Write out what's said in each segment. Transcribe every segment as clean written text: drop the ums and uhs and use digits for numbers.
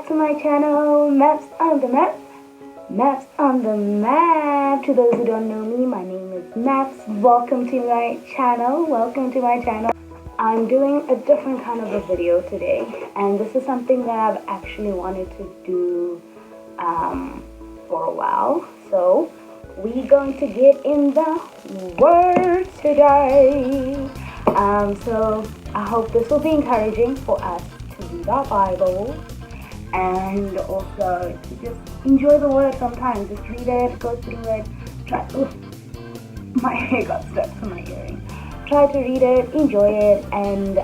back to my channel, Maps on the Map. Maps on the Map. To those who don't know me, my name is Maps. Welcome to my channel. I'm doing a different kind of a video today, and this is something that I've actually wanted to do for a while. So we're going to get in the Word today. So I hope this will be encouraging for us to read our Bibles and also to just enjoy the Word sometimes. Just read it, go through it, try. Oof, my hair got stuck to my earring. Try to read it, enjoy it, and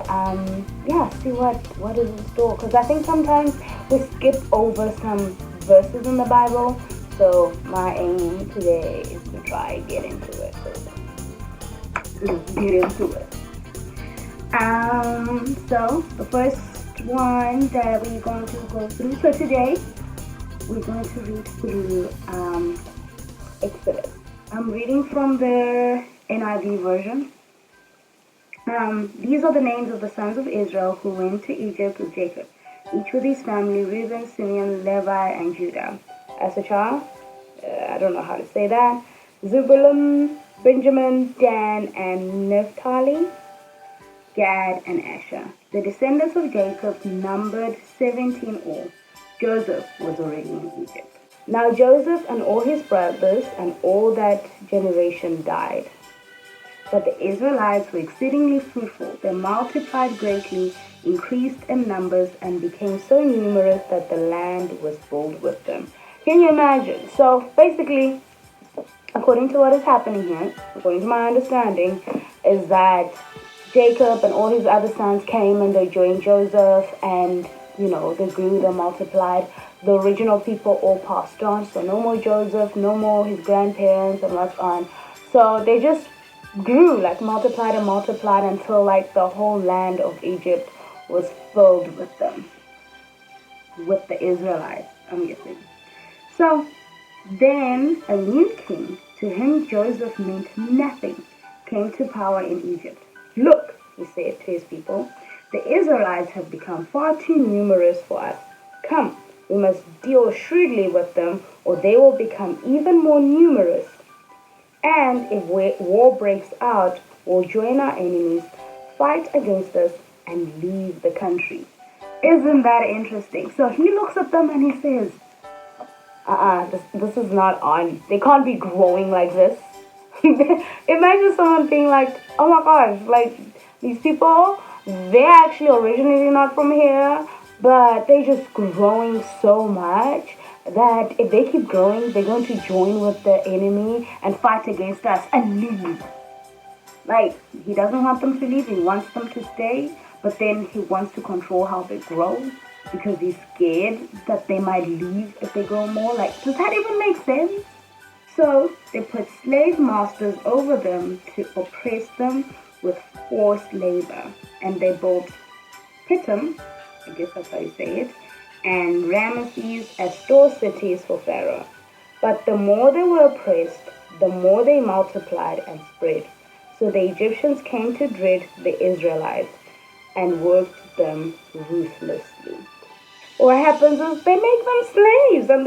see what is in store. Because I think sometimes we skip over some verses in the Bible. So my aim today is to try and get into it. So let's get into it. So the first one that we're going to go through. So today we're going to read through Exodus. I'm reading from the NIV version. These are the names of the sons of Israel who went to Egypt with Jacob, each with his family: Reuben, Simeon, Levi, and Judah. Issachar, I don't know how to say that. Zebulun, Benjamin, Dan, and Naphtali, Gad, and Asher. The descendants of Jacob numbered 17 all. Joseph was already in Egypt. Now Joseph and all his brothers and all that generation died. But the Israelites were exceedingly fruitful. They multiplied greatly, increased in numbers, and became so numerous that the land was filled with them. Can you imagine? So basically, according to what is happening here, according to my understanding, is that Jacob and all his other sons came and they joined Joseph, and they grew, they multiplied. The original people all passed on, so no more Joseph, no more his grandparents and what's on. So they just grew, multiplied and multiplied until the whole land of Egypt was filled with them, with the Israelites, I'm guessing. So then a new king, to him Joseph meant nothing, came to power in Egypt. Look, he said to his people, the Israelites have become far too numerous for us. Come, we must deal shrewdly with them, or they will become even more numerous. And if war breaks out, we'll join our enemies, fight against us, and leave the country. Isn't that interesting? So he looks at them and he says, this is not on. They can't be growing like this. Imagine someone being like, oh my gosh, these people, they're actually originally not from here, but they're just growing so much that if they keep growing, they're going to join with the enemy and fight against us and leave. He doesn't want them to leave, he wants them to stay, but then he wants to control how they grow because he's scared that they might leave if they grow more. Does that even make sense? So they put slave masters over them to oppress them with forced labor. And they built Pithom, I guess that's how you say it, and Ramesses as store cities for Pharaoh. But the more they were oppressed, the more they multiplied and spread. So the Egyptians came to dread the Israelites and worked them ruthlessly. What happens is they make them slaves, and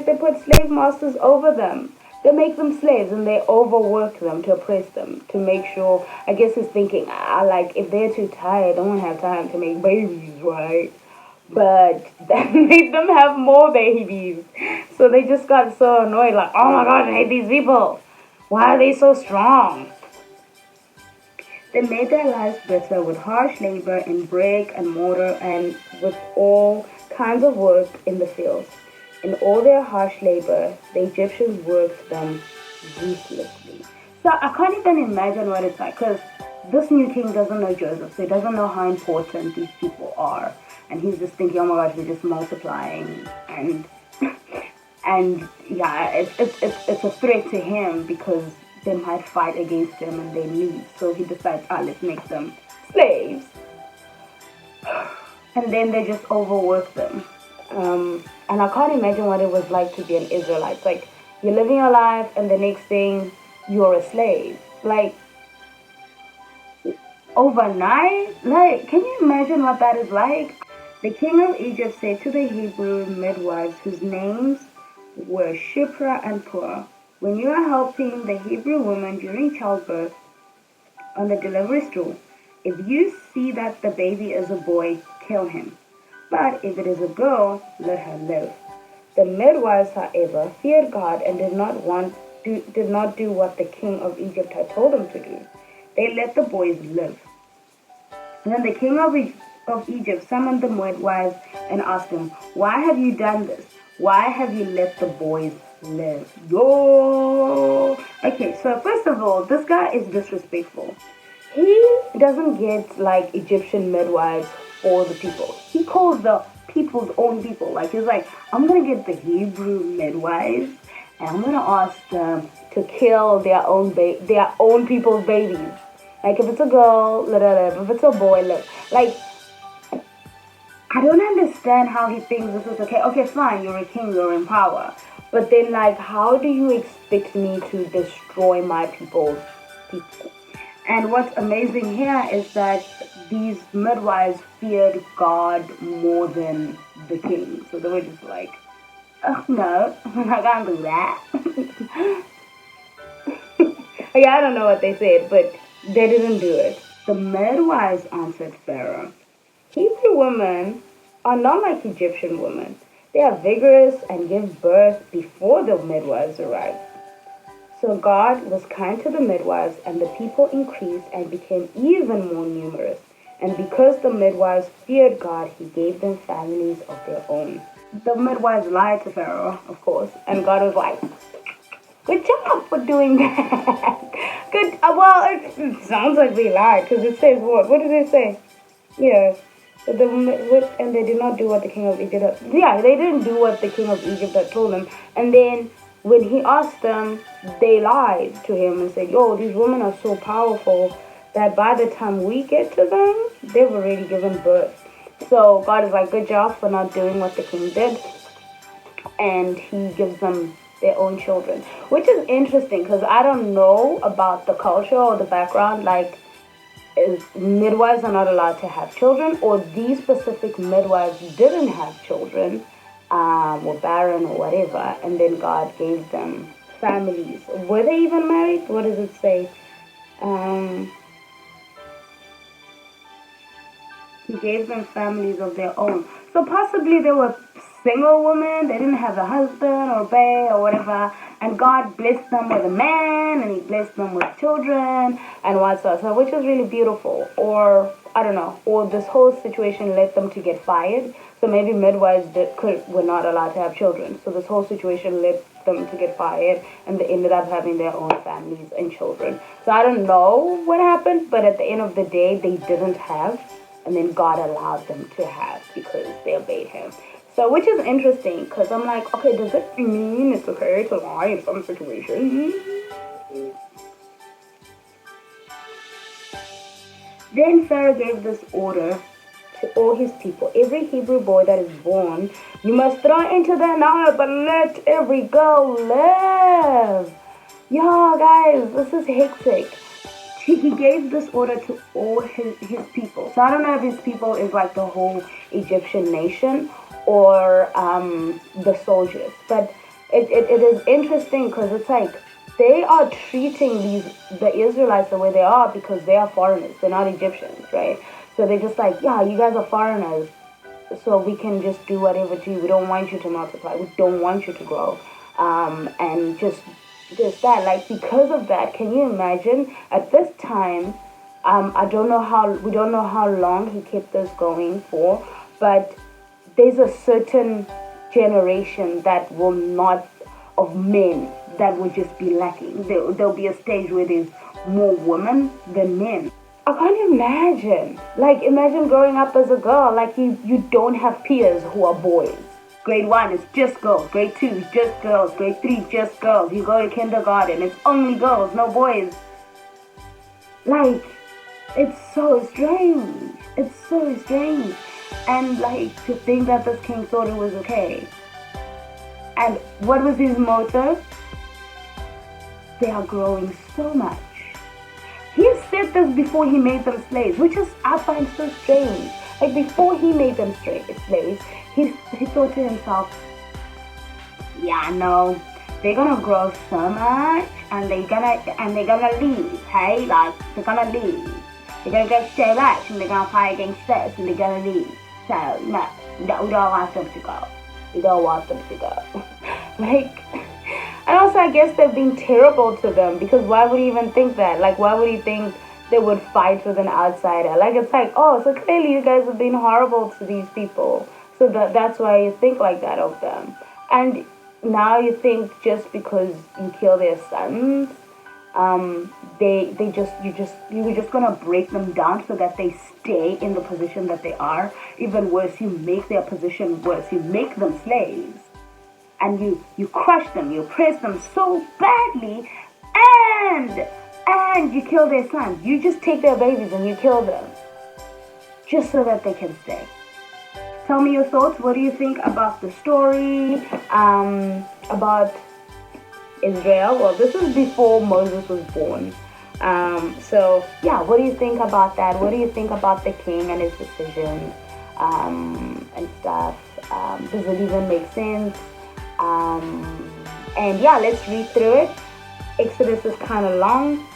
they put slave masters over them. They make them slaves and they overwork them to oppress them, to make sure. I guess he's thinking, if they're too tired, they won't have time to make babies, right? But that made them have more babies. So they just got so annoyed, oh my God, I hate these people. Why are they so strong? They made their lives bitter with harsh labor in brick and mortar and with all kinds of work in the fields. In all their harsh labor, the Egyptians worked them ruthlessly. So I can't even imagine what it's like, because this new king doesn't know Joseph, so he doesn't know how important these people are. And he's just thinking, oh my gosh, they're just multiplying. And it's a threat to him because they might fight against him and they leave. So he decides, let's make them slaves. And then they just overwork them. And I can't imagine what it was like to be an Israelite. You're living your life and the next thing you're a slave. Overnight? Can you imagine what that is like? The king of Egypt said to the Hebrew midwives, whose names were Shiphrah and Puah, when you are helping the Hebrew woman during childbirth on the delivery stool, if you see that the baby is a boy, kill him. But if it is a girl, let her live. The midwives, however, feared God and did not do what the king of Egypt had told them to do. They let the boys live. Then the king of Egypt summoned the midwives and asked them, "Why have you done this? Why have you let the boys live?" Yo! Okay, so first of all, this guy is disrespectful. He doesn't get like Egyptian midwives for the people. He calls the people's own people. Like he's like, I'm gonna get the Hebrew midwives and I'm gonna ask them to kill their own people's babies. Like if it's a girl, let her live. If it's a boy, live. Like I don't understand how he thinks this is okay. Okay, fine, you're a king, you're in power. But then like how do you expect me to destroy my people's people? And what's amazing here is that these midwives feared God more than the king. So they were just like, oh no, I'm not gonna do that. Okay, I don't know what they said, but they didn't do it. The midwives answered Pharaoh, Hebrew women are not like Egyptian women. They are vigorous and give birth before the midwives arrive. So God was kind to the midwives, and the people increased and became even more numerous. And because the midwives feared God, he gave them families of their own. The midwives lied to Pharaoh, of course, and God was like, good job for doing that. Good. Well, it sounds like they lied, because it says what? What did it say? Yeah. And they did not do what the king of Egypt had. Yeah, they didn't do what the king of Egypt had told them. And then when he asked them, they lied to him and said, yo, these women are so powerful that by the time we get to them, they've already given birth. So God is like, good job for not doing what the king did. And he gives them their own children. Which is interesting because I don't know about the culture or the background. Like, midwives are not allowed to have children, or these specific midwives didn't have children, or barren or whatever, and then God gave them families. Were they even married? What does it say? He gave them families of their own. So possibly they were single women, they didn't have a husband or bae or whatever, and God blessed them with a man, and he blessed them with children, and whatsoever, which is really beautiful. Or, I don't know, or this whole situation led them to get fired. So maybe midwives were not allowed to have children. So this whole situation led them to get fired, and they ended up having their own families and children. So I don't know what happened, but at the end of the day, they didn't have, and then God allowed them to have because they obeyed him. So, which is interesting, because I'm like, okay, does it mean it's okay to lie in some situations? Then Pharaoh gave this order to all his people. Every Hebrew boy that is born, you must throw into the Nile, but let every girl live. Yo, guys, this is hectic. He gave this order to all his people. So I don't know if his people is like the whole Egyptian nation or the soldiers. But it is interesting because it's like they are treating the Israelites the way they are because they are foreigners. They're not Egyptians, right? So they're just like, yeah, you guys are foreigners, so we can just do whatever to you. We don't want you to multiply. We don't want you to grow. And just that. Like, because of that, can you imagine at this time, we don't know how long he kept this going for, but there's a certain generation that will not, of men, that will just be lacking. There'll be a stage where there's more women than men. I can't imagine. Like, imagine growing up as a girl. Like, you don't have peers who are boys. Grade 1 is just girls. Grade 2 is just girls. Grade 3 just girls. You go to kindergarten, it's only girls, no boys. Like, it's so strange. It's so strange. And like, to think that this king thought it was okay. And what was his motive? They are growing so much. He said this before he made them slaves, which is, I find so strange. Like before he made them slaves, he thought to himself, yeah, no, they're gonna grow so much, and they're gonna leave. Hey, like they're gonna leave. They're gonna get so much, and they're gonna fight against us, and they're gonna leave. So no, we don't want them to go. We don't want them to go. Like, and also I guess they've been terrible to them, because why would he even think that? Like, why would he think they would fight with an outsider? Like, it's like, oh, so clearly you guys have been horrible to these people, so that's why you think like that of them. And now you think just because you kill their sons, you were just gonna break them down so that they stay in the position that they are. Even worse, you make their position worse. You make them slaves, and you crush them, you oppress them so badly, and you kill their sons. You just take their babies and you kill them just so that they can stay. Tell me your thoughts. What do you think about the story? About Israel? Well, this is before Moses was born. So yeah, what do you think about that? What do you think about the king and his decisions and stuff? Does it even make sense? And yeah, let's read through it. Exodus is kind of long.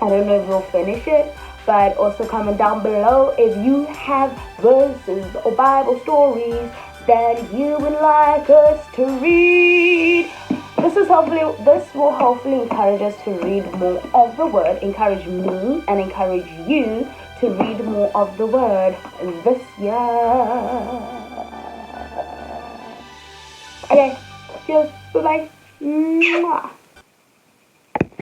I don't know if we'll finish it, but also comment down below if you have verses or Bible stories that you would like us to read. This will hopefully encourage us to read more of the word, encourage me and encourage you to read more of the word this year. Okay, cheers, bye bye.